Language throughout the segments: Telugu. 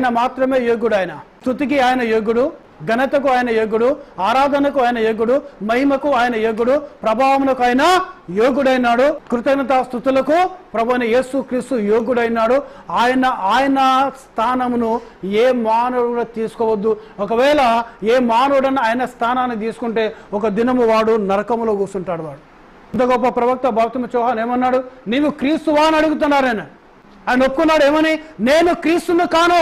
ఆయన మాత్రమే యోగ్యుడు. ఆయన స్తుతికి ఆయన యోగ్యుడు, ఘనతకు ఆయన యోగ్యుడు, ఆరాధనకు ఆయన యోగ్యుడు, మహిమకు ఆయన యోగ్యుడు, ప్రభావమునకు ఆయన యోగ్యుడైనాడు. కృతజ్ఞతా స్తుతులకు ప్రభువైన యేసుక్రీస్తు యోగ్యుడైనాడు. ఆయన స్థానమును ఏ మానవుడు తీసుకోవద్దు. ఒకవేళ ఏ మానవుడన్నా ఆయన స్థానాన్ని తీసుకుంటే ఒక దినము వాడు నరకములో కూర్చుంటాడు. వాడు ఇంత గొప్ప ప్రవక్త బాప్తిస్మ యోహాను ఏమన్నాడు? నీవు క్రీస్తువా అని అడుగుతున్నారు. ఆయన ఒప్పుకున్నాడు. ఏమని? నేను క్రీస్తును కాను,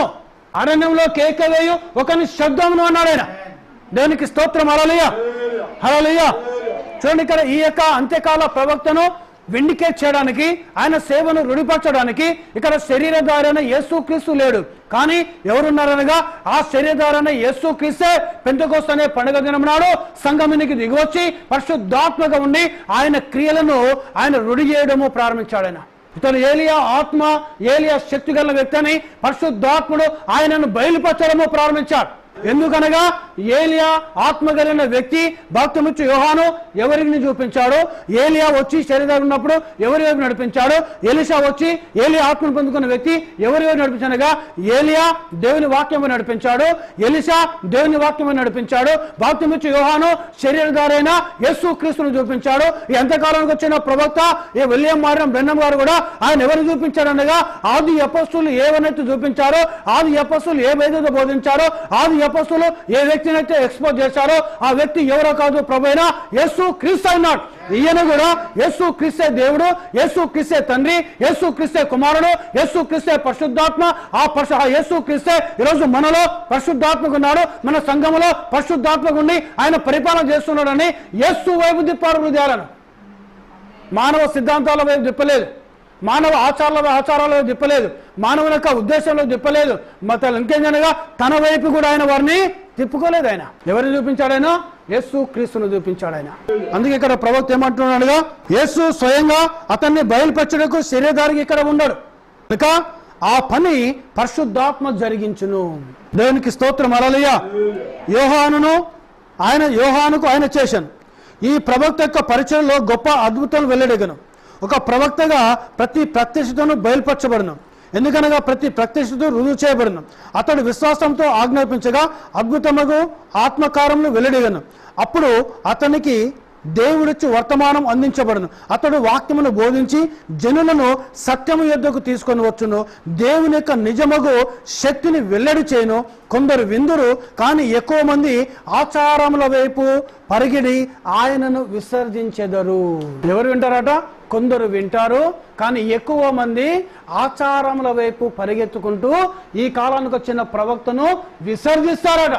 అరణ్యంలో కేక వేయు ఒకని శబ్దమును అన్నాడు ఆయన. దేవునికి స్తోత్రం. హల్లెలూయా, హల్లెలూయా. చూడండి, ఇక్కడ ఈ యొక్క అంత్యకాల ప్రవక్తను విండికేట్ చేయడానికి, ఆయన సేవను రుడిపరచడానికి ఇక్కడ శరీరధారైన యేసుక్రీస్తు లేడు. కానీ ఎవరున్నారనగా ఆ శరీరధారైన యేసుక్రీస్తే పెంతెకోస్తు అనే పండుగ దినం నాడు సంఘమునికి దిగివచ్చి పరిశుద్ధాత్మగా ఉండి ఆయన క్రియలను ఆయన రుడి చేయడము ప్రారంభించాడు. ఆయన ఇతను ఏలియా ఆత్మ, ఏలియా శక్తి గల వ్యక్తి అని పరిశుద్ధాత్ముడు ఆయనను బయలుపరచడము ప్రారంభించాడు. ఎందుకనగా ఏలియా ఆత్మ కలిగిన వ్యక్తి బాప్తిస్మ యోహాను ఎవరిని చూపించాడు? ఏలియా వచ్చి శరీరం ఉన్నప్పుడు ఎవరి వైపు నడిపించాడు? ఎలీషా వచ్చి ఏలియా ఆత్మను పొందుకున్న వ్యక్తి ఎవరి వైపు నడిపించనగా ఏలియా దేవుని వాక్యము నడిపించాడు, ఎలీషా దేవుని వాక్యము నడిపించాడు. బాప్తిస్మ యోహాను శరీరధారైన యేసుక్రీస్తును చూపించాడు. ఎంతకాలానికి వచ్చిన ప్రవక్త విలియం మారిన బ్రెన్నమ్ గారు కూడా ఆయన ఎవరు చూపించాడు అనగా ఆది అపోస్తులు ఏవనైతే చూపించారో, ఆది అపోస్తులు ఏ వేదతో బోధించారో, ఆది అపోస్తులు ఏ వ్యక్తిని అయితే ఎక్స్పోజ్ చేశారో ఆ వ్యక్తి ఎవరో కాదు, ప్రభువైన యేసుక్రీస్తు అన్నాడు. ఈయన కూడా యేసుక్రీస్తే దేవుడు, యేసుక్రీస్తే తండ్రి, యేసుక్రీస్తే కుమారుడు, యేసుక్రీస్తే పరిశుద్ధాత్మ. ఆ యేసుక్రీస్తే ఈరోజు మనలో పరిశుద్ధాత్మకు ఉన్నాడు, మన సంఘములో పరిశుద్ధాత్మకు ఉండి ఆయన పరిపాలన చేస్తున్నాడని యేసు వైపు తిప్పారు హృదయాలను. మానవ సిద్ధాంతాల వైపు తిప్పలేదు, మానవ ఆచారాల వైపు తిప్పలేదు, మానవుని యొక్క ఉద్దేశంలో తిప్పలేదు. మతాలు ఇంకేందనగా తన వైపు కూడా ఆయన వారిని తిప్పుకోలేదు. ఆయన ఎవరిని చూపించాడు? ఆయన యేసుక్రీస్తును చూపించాడు. ఆయన అందుకే ఇక్కడ ప్రవక్త ఏమంటున్నాడుగా, యేసు స్వయంగా అతన్ని బయలుపరచడానికి శరీరధారికి ఇక్కడ ఉన్నాడు ఇక ఆ పని పరిశుద్ధాత్మ జరిగించును. దేవునికి స్తోత్రం. హల్లెలూయా. యోహానుకు ఆయన చేశాను. ఈ ప్రవక్త యొక్క పరిచయంలో గొప్ప అద్భుతాలు వెల్లడిగను. ఒక ప్రవక్తగా ప్రతి ప్రత్యక్షతను బయలుపరచబడను. ఎందుకనగా ప్రతి ప్రత్యక్షత రుజువు చేయబడను. అతడు విశ్వాసంతో ఆజ్ఞాపించగా అద్భుతముగు ఆత్మకారములు వెల్లడిగను. అప్పుడు అతనికి దేవుడిచ్చి వర్తమానం అందించబడను. అతడు వాక్యమును బోధించి జనులను సత్యము యొద్దకు తీసుకొని వచ్చును. దేవుని యొక్క నిజమగు శక్తిని వెల్లడి చేయను. కొందరు విందురు, కానీ ఎక్కువ మంది ఆచారముల వైపు పరిగిడి ఆయనను విసర్జించెదరు. ఎవరు వింటారట? కొందరు వింటారు, కానీ ఎక్కువ మంది ఆచారముల వైపు పరిగెత్తుకుంటూ ఈ కాలానికి వచ్చిన ప్రవక్తను విసర్జిస్తారట.